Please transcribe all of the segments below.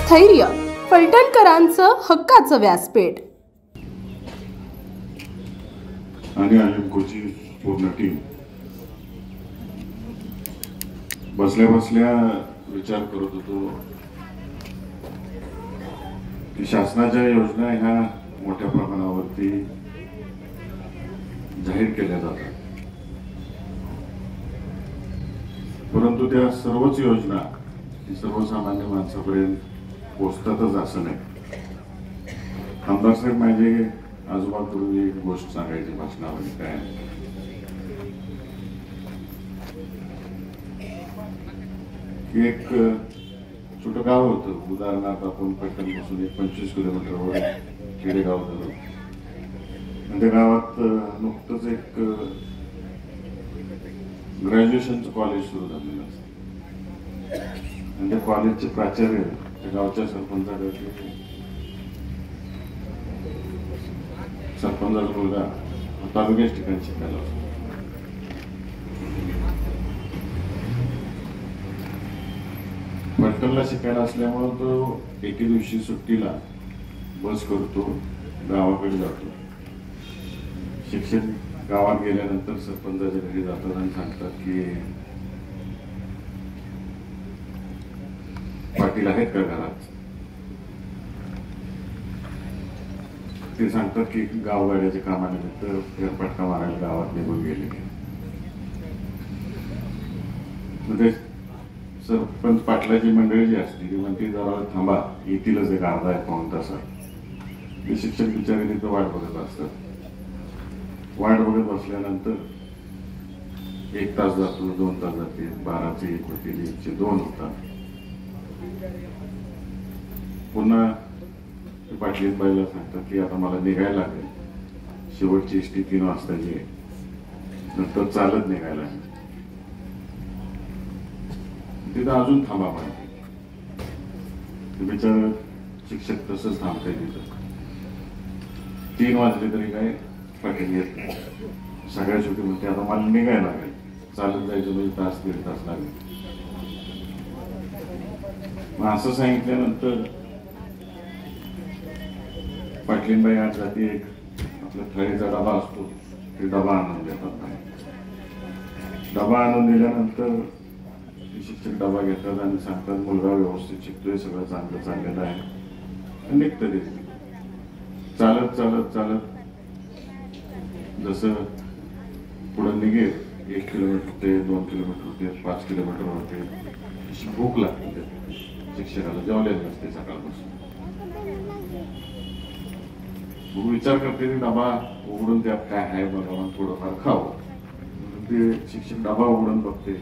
स्थैर्य, फलटणकरांचं हक्काचं व्यासपीठ. आणि आलिमकोची पूर्ण टीम बसल्या बसल्या विचार करत होतो की शासनाच्या योजना ह्या मोठ्या प्रमाणावरती जाहीर केल्या जातात, परंतु त्या सर्वच योजना सर्वसामान्य माणसापर्यंत पोहोचतातच असं नाही. आमदार साहेब माझे आजोबांकडून एक गोष्ट सांगायची भाषणामध्ये, काय की एक छोटं गाव होतं. उदाहरणार्थ आपण पैठणपासून 25 किलोमीटरवर खेडेगाव झालं. त्या गावात नुकतंच एक ग्रॅज्युएशनचं कॉलेज सुरू झालेलं असतं आणि त्या कॉलेजचे प्राचार्य त्या गावच्या सरपंचाचा मुलगा तालुक्याच ठिकाणी शिकायला असतो. फलटणला शिकायला असल्यामुळे तो एके दिवशी सुट्टीला बस करतो, गावाकडे जातो. शिक्षक गावात गेल्यानंतर सरपंचाच्या घरी जातात आणि सांगतात की पाटील आहेत का घरात. ते सांगतात की गावगाड्याच्या कामानिमित्त फेरफटका मारायला गावात निघून गेले. सरपंच पाटलाची मंडळी जी असते ती म्हणते जरा थांबा, येतीलच एक अर्धा एक पाऊण तासात. ते शिक्षक बिचारे तिथं वाट बघत असतात. वाट बघत बसल्यानंतर 1 तास जातो, 2 तास जाते, 12चे 1 होते, 1चे 2 होतात. पुन्हा पाटलीबाईला सांगतात की आता मला निघायला लागेल, शेवटची एसटी 3 वाजताची आहे, नंतर चालत निघायला लागेल. तिथं अजून थांबा म्हणते. बिचार शिक्षक तसंच थांबताय तिथं. 3 वाजले तरी काय पाटील येत नाही. सगळ्या शेवटी म्हणते आता मला निघायला लागेल, चालत जायचं म्हणजे 1-1.5 तास लागेल. मग असं सांगितल्यानंतर पाटलीबाई आज जाती, एक आपला थाळीचा डबा असतो, ते डबा आणून देतात. डबा आणून दिल्यानंतर शिक्षक डबा घेतात आणि सांगतात मुलगा व्यवस्थित शिकतोय, सगळं चांगलं चाललेलं आहे. निघतं ते चालत चालत चालत जसं पुढं निघेल 1 किलोमीटर होते, 2 किलोमीटर होते, 5 किलोमीटर होते, अशी भूक लागते शिक्षकाला. जेवलेलं नसते सकाळपासून. विचार करते डबा उघडून त्यात काय आहे बघावं, थोडंफार खावं. ते शिक्षक डबा उघडून बघते,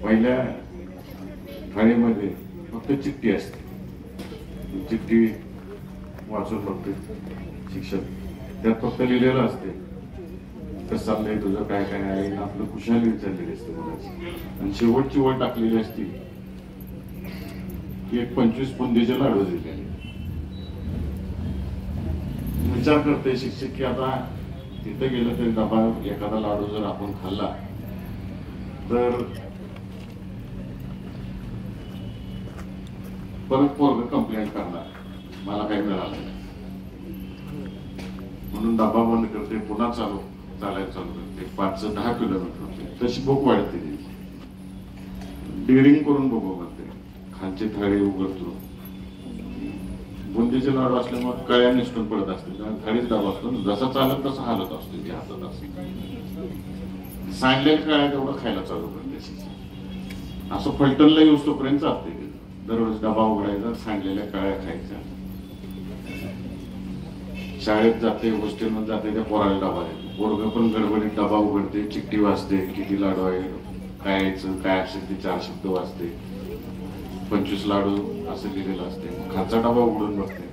पहिल्या थाळीमध्ये फक्त चिठ्ठी असते. चिठ्ठी वाचून बघते शिक्षक, त्यात फक्त लिहिलेलं असते कसं चाललंय तुझं, काय काय आहे, आपलं कुशाली विचारलेली असते मुलाची. आणि शेवटची वळ टाकलेली असती की एक 25 बुंदीचे लाडू दिलेले. विचार करते शिक्षक की आता तिथे गेलं तरी डबा एखादा लाडू जर आपण खाल्ला तर परत पोरग कंप्लेंट करणार, मला काही मिळालं नाही. म्हणून डबा बंद करते, पुन्हा चालायला चालू करते. 5 ते 10 किलोमीटर होते. तशी भूक वाढते. डिरिंग करून बघू म्हणते. खालची थाळी उघडतो, बुंदीचे लाडू असल्यामुळे कळ्या निसटून पडत असते. थाळीच डबा असतो, जसा चालत तसा हालत असतो ती हातात असते. सांडलेल्या कळ्या तेवढं खायला चालू करते. असं फलटणला येऊस तोपर्यंत चालते. दररोज डबा उघडायचा, सांडलेल्या कळ्या खायच्या. शाळेत जाते, हॉस्टेलमध्ये जाते, त्या पोराला डबा देते. पोरग पण गडबडीत डबा उघडते, चिठ्ठी वाचते, किती लाडू आहे, काय यायचं काय असेल ते 4 शब्द वाचते. 25 लाडू असं लिहिलेलं असते. खालचा डबा उघडून बघते.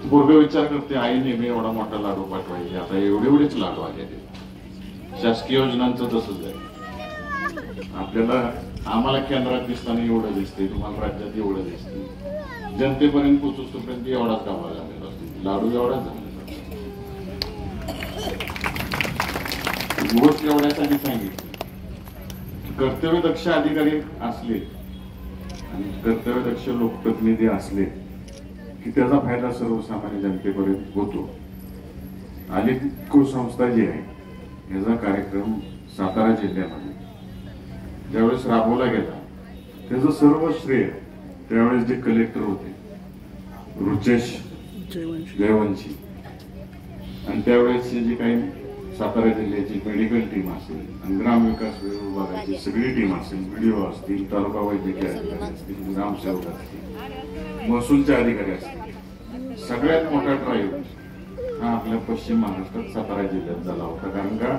पोरग विचार करते, आई नेहमी एवढा मोठा लाडू पाठवायचे, आता एवढेच लाडू आले. शासकीय योजनांचं तसंच आहे. आम्हाला केंद्रात दिसताना एवढं दिसते, तुम्हाला राज्यात एवढं दिसते. जनतेपर्यंत पोहोचूस तोपर्यंत एवढाच डबा झालेला असतो, लाडू एवढाच झालेला. गोष्ट एवढ्यासाठी सांगितली. कर्तव्यदक्ष अधिकारी असले आणि कर्तव्यदक्ष लोकप्रतिनिधी असले की त्याचा फायदा सर्वसामान्य जनतेपर्यंत होतो. अलिप्को संस्था जी आहे याचा कार्यक्रम सातारा जिल्ह्यामध्ये ज्यावेळेस राबवला गेला त्याचं सर्व श्रेय त्यावेळेस जे कलेक्टर होते रुचेश जयवंशी आणि त्यावेळेस जी काही सातारा जिल्ह्याची मेडिकल टीम असेल आणि ग्रामविकास विभागाची सगळी टीम असेल, व्हिडिओ असतील, तालुका वैद्यकीय अधिकारी असतील, ग्रामसेवक असतील, महसूलचे अधिकारी असतील, सगळ्यात मोठा ड्राईव्ह हा आपल्या पश्चिम महाराष्ट्रात सातारा जिल्ह्यात झाला होता. कारण का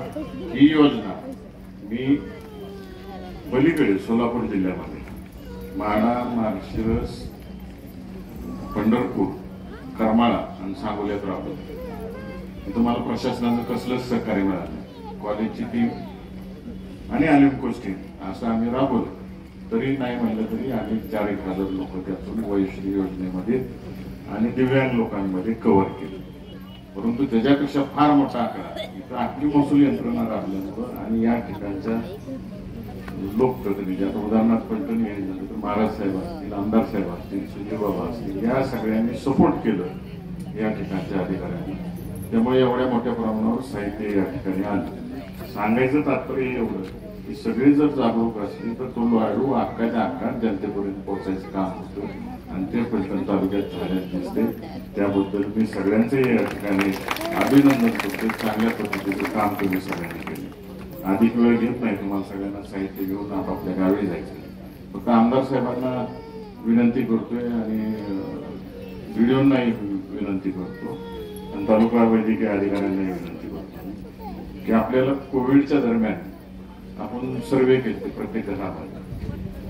ही योजना मी पलीकडे सोलापूर जिल्ह्यामध्ये माढा, माळशिरस, पंढरपूर, करमाळा आणि सांगोल्यात राबवतो. तिथं मला प्रशासनानं कसलंच सहकार्य मिळालं. कॉलेजची टीम आणि अलिम्कोची टीम असं आम्ही राबवलं. तरी नाही म्हणलं तरी आम्ही 4,000 लोक त्यातून वयश्री योजनेमध्ये आणि दिव्यांग लोकांमध्ये कव्हर केले. परंतु त्याच्यापेक्षा फार मोठा आकडा इथं आखी महसूल यंत्रणा राबल्यामुळं आणि या ठिकाणच्या लोकप्रतिनिधी, आता उदाहरणार्थ पलटण घ्यायचं झालं तर महाराज साहेब असतील, आमदार साहेब असतील, सुजय बाबा असतील, या सगळ्यांनी सपोर्ट केलं या ठिकाणच्या अधिकाऱ्यांनी. त्यामुळे एवढ्या मोठ्या प्रमाणावर साहित्य या ठिकाणी आलं. सांगायचं तात्पर्य एवढं की सगळे जर जागरूक असले तर तो लाडू अख्खाच्या अख्खा जनतेपर्यंत पोहोचायचं काम होतं आणि ते फलटण तालुक्यात झाल्यास दिसते. त्याबद्दल मी सगळ्यांचे या ठिकाणी अभिनंदन करतो. चांगल्या पद्धतीचं काम तुम्ही सगळ्यांनी केलं. अधिक वेळ घेत नाही तुम्हाला सगळ्यांना साहित्य घेऊन आपापल्या गावी जायचं. फक्त आमदार साहेबांना विनंती करतोय आणि व्हिडिओंनाही विनंती करतो आणि तालुका वैद्यकीय अधिकाऱ्यांनाही विनंती करतो की आपल्याला कोविडच्या दरम्यान आपण सर्वे केले प्रत्येक घरामध्ये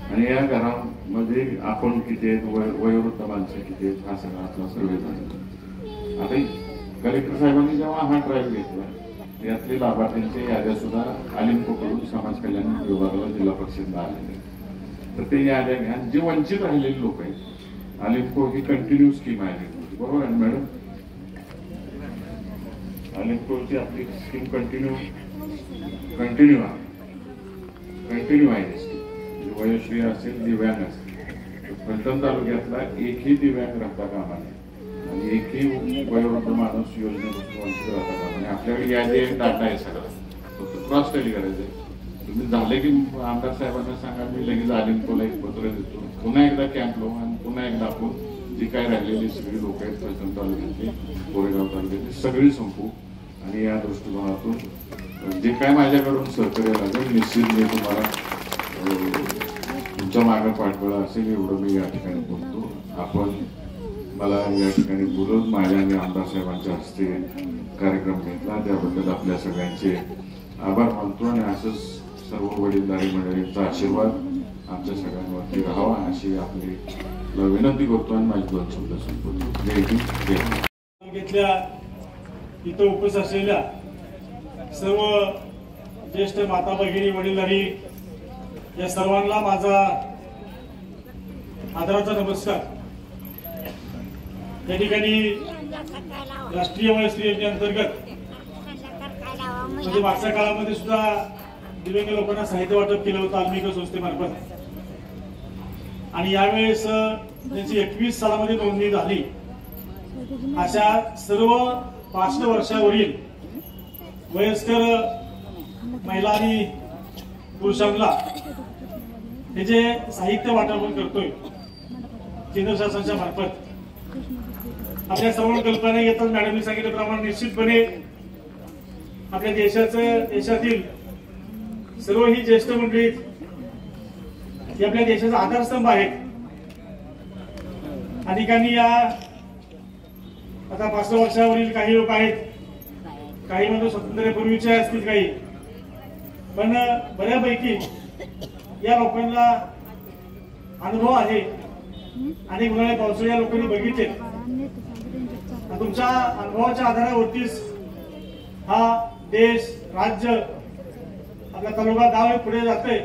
आणि या घरामध्ये आपण किती आहेत, वयोवृद्ध माणसं किती आहेत, हा सगळा आपला सर्वे झाला. आता कलेक्टर साहेबांनी जेव्हा हा ड्राईव्ह घेतला यातले लाभार्थ्यांच्या याद्या सुद्धा अलिम्कोकडून समाज कल्याण विभागाला जिल्हा परिषदला आलेले. तर ते याद्या घ्या. जे वंचित राहिलेले लोक आहेत, अलिम्को ही कंटिन्यू स्कीम आहे बरोबर आहे मॅडम. अलिम्कोची आपली स्कीम कंटिन्यू आहे स्कीम. वयोश्री असेल, दिव्यांग असेल, फलटण तालुक्यातला एकही दिव्यांग राहता कामा नये आणि एकही वयोवृद्ध माणूस योजनेपासून वंचित राहता कामा नये. आपल्याकडे यादी डाटा आहे सगळा, फक्त क्रॉस टॅली करायचं. तुम्ही झाले की आमदार साहेबांना सांगा, मी लगेच अलिम्कोला एक पत्र देतो, पुन्हा एकदा कॅम्प लावू आणि पुन्हा एकदा आपण जी काय राहिलेली सगळी लोक आहेत फलटण तालुक्यातली, कोरेगाव तालुक्यातली सगळी संपू आणि या दृष्टिकोनातून जे काय माझ्याकडून सहकार्य लागेल निश्चित मी तुम्हाला तुमच्या मागे पाठबळ असेल एवढं मी या ठिकाणी बोलतो. आपण मला या ठिकाणी बोलून माझ्या आणि आमदार साहेबांच्या हस्ते कार्यक्रम घेतला त्याबद्दल आपल्या सगळ्यांचे आभार मानतो आणि असंच सर्व वडीलधारी मंडळींचा आशीर्वाद आमच्या सगळ्यांवरती राहावा अशी आपली विनंती करतो आणि माझी 2 शब्द संपवतो. जय हिंद, जय हिंद. इथं उपस्थित असलेल्या सर्व ज्येष्ठ माता भगिनी वडीलधारी या सर्वांना माझा आदराचा नमस्कार. या ठिकाणी राष्ट्रीय वयश्री योजनेअंतर्गत म्हणजे मागच्या काळामध्ये सुद्धा दिव्यांग लोकांना साहित्य वाटप केलं होतं आल्मिक संस्थेमार्फत आणि यावेळेस त्यांची 21 सालामध्ये नोंदणी झाली. अशा सर्व 65 वर्षावरील वयस्कर महिला आणि पुरुषांना हे जे साहित्य वाटप करतोय केंद्र शासनाच्या मार्फत. आपल्या सर्व कल्पना येतात मॅडमनी सांगितल्याप्रमाणे निश्चितपणे आपल्या देशातील सर्व ही ज्येष्ठ मंडळी ही आपल्या देशाचा आधारस्तंभ आहेत. अधिकांनी या आता 5 वर्षावरील काही लोक आहेत, काही म्हणजे स्वातंत्र्यापूर्वीचे असतील काही, पण बऱ्यापैकी या लोकांना अनुभव आहे. अनेक उन्हाळ्या पावसाळी या लोकांनी बघितले. तुमच्या अनुभवाच्या आधारावरतीच हा देश, राज्य, आपला तालुका, गाव पुढे जातोय,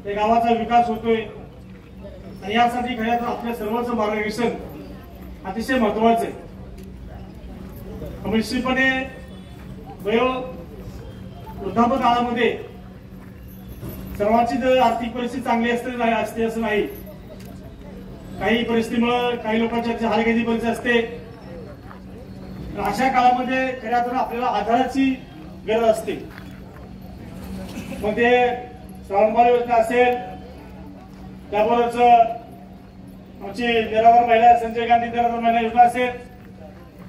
त्या गावाचा विकास होतोय आणि यासाठी खऱ्या आपल्या सर्वांचं मार्गदर्शन अतिशय महत्वाचं आहे. निश्चितपणे वृद्धापन काळामध्ये सर्वांची आर्थिक परिस्थिती चांगली असते असं नाही. काही परिस्थितीमुळे काही लोकांच्या हालगती परिस्थिती असते. अशा काळामध्ये खऱ्या अर्थानं आपल्याला आधाराची गरज असते. मग ते श्रावणबाळ योजना असेल, त्याबरोबरच आमची निराधार महिला संजय गांधी निराधार महिला योजना असेल,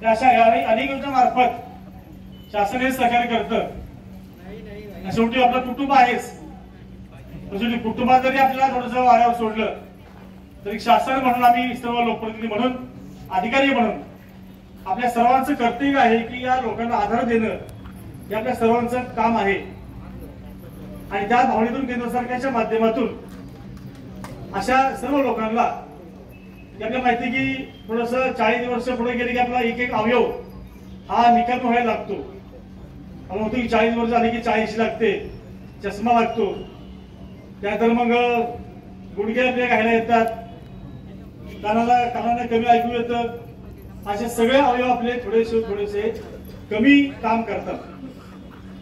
त्या अशा अनेक योजना मार्फत शासन हे सहकार्य करतं. शेवटी आपलं कुटुंब आहेच. शेवटी कुटुंबात जरी आपल्याला थोडंसं वाऱ्यावर सोडलं तरी शासन म्हणून आम्ही सर्व लोकप्रतिनिधी म्हणून, अधिकारी म्हणून आपल्या सर्वांचं कर्तव्य आहे की या लोकांना आधार देणं हे आपल्या सर्वांचं काम आहे. आणि त्या भावनेतून केंद्र सरकारच्या माध्यमातून अशा सर्व लोकांना आपल्याला माहिती की थोडस 40 वर्ष पुढे गेले की आपला एक एक अवयव हा निकामी व्हायला लागतो. आपण म्हणतो की 40 वर्ष झाली की 40 लागते, चष्मा लागतो, त्यानंतर मग गुडघे आपल्या घायला येतात, कानाला कमी ऐकू येतं. असे सगळे अवयव आपले थोडेसे कमी काम करतात.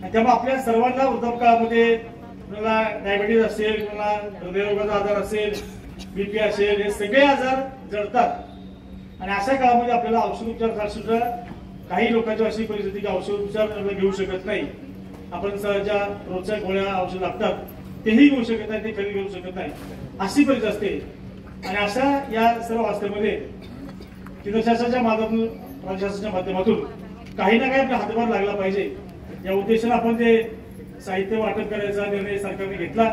आणि त्यामुळे आपल्या सर्वांना वृद्धापकाळामध्ये कोणाला डायबिटीज असेल, कोणाला हृदयरोगाचा आजार असेल, बीपी असेल, हे सगळे आजार जडतात. आणि अशा काळामध्ये आपल्याला औषध उपचार सुद्धा काही लोकांची अशी परिस्थिती की औषध उपचार घेऊ शकत नाही. आपण ज्या रोजच्या गोळ्या औषध लागतात तेही घेऊ शकत नाही, ते खरेदी घेऊ शकत नाही, अशी परिस्थिती असते. आणि अशा या सर्व अवस्थेमध्ये केंद्र शासनाच्या माध्यमातून, राज्य शासनाच्या माध्यमातून काही ना काही आपला हातभार लागला पाहिजे. या उद्देशाने आपण ते साहित्य वाटप करायचा निर्णय सरकारने घेतला.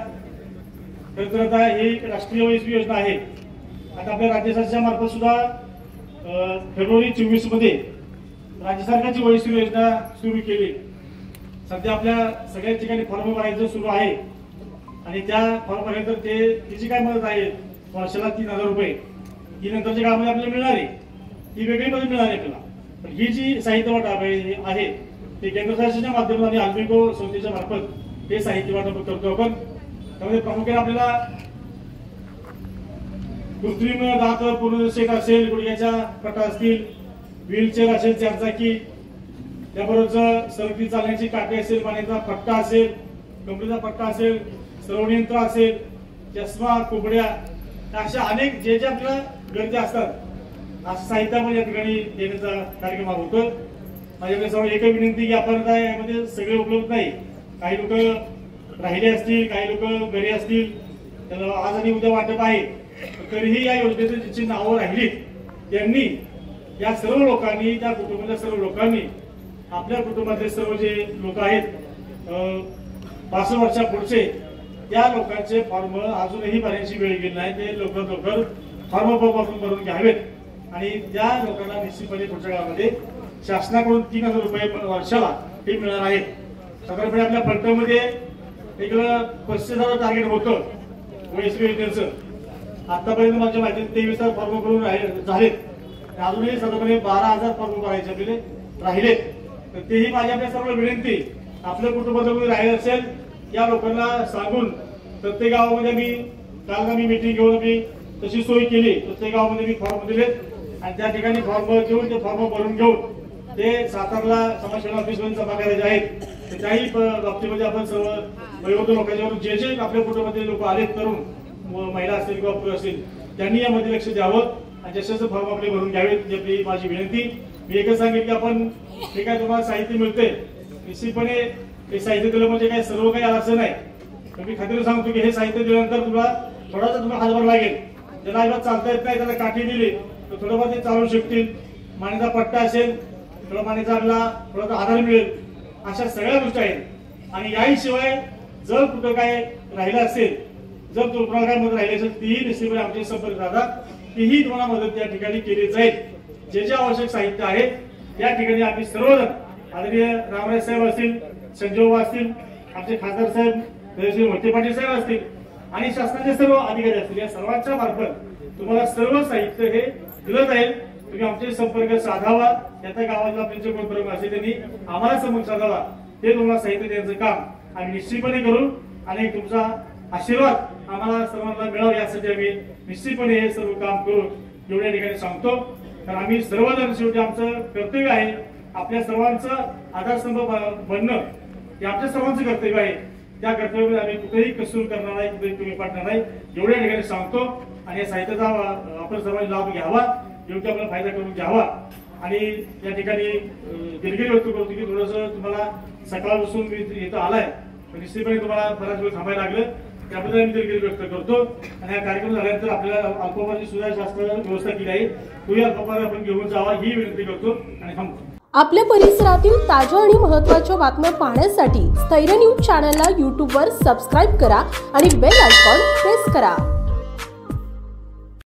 तर आता ही राष्ट्रीय वयस्वी योजना आहे. आता आपल्या राज्य शासनाच्या मार्फत सुद्धा फेब्रुवारी 24 मध्ये राज्य सरकारची वयस्वी योजना सुरू केली. सध्या आपल्या सगळ्याच ठिकाणी फॉर्म भरायचं सुरू आहे. आणि त्या फॉर्म भरायचं त्याची काय मदत आहे, वर्षाला 3000 रुपये ही नंतरच्या काळामध्ये आपल्याला मिळणार आहे. ही वेगळी मदत मिळणार आहे आपल्याला. पण ही जी साहित्य वाटप आहे ते केंद्र शासनाच्या माध्यमातून आणि अल्बिको संस्थेच्या मार्फत हे साहित्य वाटप करतो आपण. त्यामध्ये प्रामुख्याने आपल्याला कृत्रिम दात पूर्णसेट असेल, गुडघ्याच्या पट्टा असतील, व्हीलचेअर असेल 4 चाकी, त्याबरोबर सरकी चालण्याची काठी असेल, पाण्याचा पट्टा असेल, कमरेचा पट्टा असेल, सरवणी यंत्र असेल, चष्मा, कुबड्या, अशा अनेक जे आपल्याला गरजा असतात असं साहित्य आपण या ठिकाणी देण्याचा कार्यक्रम होतो. माझ्याकडे सर्व एक विनंती की आपण काय यामध्ये सगळे उपलब्ध नाही. काही लोक राहिले असतील, काही लोक घरी असतील, त्याला आज आणि उद्या वाटप आहे. तरीही या योजनेची ज्यांची नावं राहिली त्यांनी, या सर्व लोकांनी, त्या कुटुंबाच्या सर्व लोकांनी, आपल्या कुटुंबातले सर्व जे लोक आहेत 65 वर्षा पुढचे, त्या लोकांचे फॉर्म अजूनही भरण्याची वेळ गेली नाही. ते लवकर फॉर्म भरून घ्यावेत. आणि त्या लोकांना निश्चितपणे पुढच्या काळामध्ये शासनाकडून 3000 रुपये वर्षाला हे मिळणार आहेत. साधारणपणे आपल्या फलटणमध्ये एक 35,000 टार्गेट होतं वयस्वी योजनेचं. आतापर्यंत माझ्या माहितीत 23,000 फॉर्म भरून झालेत. अजूनही साधारणपणे 12,000 फॉर्म भरायचे आपले राहिलेत. तर तेही माझी आपल्या सर्व विनंती, आपल्या कुटुंबाचं कोणी राहिले असेल या लोकांना सांगून प्रत्येक गावामध्ये काल मीटिंग घेऊन मी तशी सोय केली. प्रत्येक गावामध्ये मी फॉर्म दिलेत आणि त्या ठिकाणी फॉर्म घेऊन ते फॉर्म भरून घेऊन ते सातारला समाजसेवा ऑफिसमध्ये जमा करायचे आहेत. तर त्याही बाबतीमध्ये आपण सर्व वयोवृद्ध लोकांच्यावर जे आपल्या कुटुंबातील लोक आलेत, तरुण महिला असतील किंवा पुरुष असतील, त्यांनी यामध्ये लक्ष द्यावं आणि जशाचं फॉर्म आपले भरून घ्यावेत ही आपली माझी विनंती. मी एकच सांगेन की आपण जे काय तुम्हाला साहित्य मिळते निश्चितपणे हे साहित्य दिलं म्हणजे काय सर्व काही आलं असं नाही. तर मी खात्रीने सांगतो की हे साहित्य दिल्यानंतर थोडासा तुम्हाला हातभार लागेल. ज्याला अजिबात चालता येत नाही त्याला काठी दिली तर थोडंफार ते चालू शकतील. मानेचा पट्टा असेल, थोडा मानेचा थोडासा आधार मिळेल. अशा सगळ्या गोष्टी आहेत. आणि याहीशिवाय जर कुठं काय राहिलं असेल, जर तुम्हाला काय मदत राहिली असेल तीही निश्चितपणे आमचे संपर्क साधा, तीही तुम्हाला मदत त्या ठिकाणी केली जाईल. जे आवश्यक साहित्य आहे या ठिकाणी आम्ही सर्वजण, आदरणीय रामराज साहेब असतील, संजोबा असतील, आमचे खासदार साहेब मोठे पाटील साहेब असतील आणि शासनाचे सर्व अधिकारी असतील, या सर्वांच्या मार्फत तुम्हाला सर्व साहित्य हे दिलं जाईल. तुम्ही आमचे संपर्क साधावा. त्या गावातला आपले कोण प्रमुख असेल त्यांनी आम्हाला संपर्क साधावा. ते तुम्हाला साहित्य द्यायचं काम आम्ही निश्चितपणे करू आणि तुमचा आशीर्वाद आम्हाला सर्वांना मिळावा यासाठी आम्ही निश्चितपणे हे सर्व काम करू एवढ्या ठिकाणी सांगतो. तर आम्ही सर्वजण शेवटी आमचं कर्तव्य आहे आपल्या सर्वांचं आधारस्तंभ बनणं हे आमच्या सर्वांचं कर्तव्य आहे. त्या कर्तव्यामध्ये आम्ही कुठेही कसूर करणार नाही, कुठेही कमी पडणार नाही एवढ्या ठिकाणी सांगतो. आणि या साहित्याचा आपण सर्वांनी लाभ घ्यावा, योग्य आपला फायदा करून घ्यावा. आणि या ठिकाणी दिलगिरी व्यक्त करतो की थोडंसं तुम्हाला सकाळपासून मी इथं आलाय पण निश्चितपणे तुम्हाला बराच वेळ थांबायला लागलं, त्याबद्दल मी दिलगिरी व्यक्त करतो. आणि हा कार्यक्रम झाल्यानंतर आपल्याला अल्पोपाची सुद्धा जास्त व्यवस्था केली आहे, तोही अल्पोपार आपण घेऊन जावा ही विनंती करतो आणि थांबतो. आपल्या परिसरातील ताज्या आणि महत्त्वाच्या बातम्या पाहण्यासाठी स्थैर्य न्यूज चॅनलला यूट्यूबवर सबस्क्राईब करा आणि बेल आयकॉन प्रेस करा.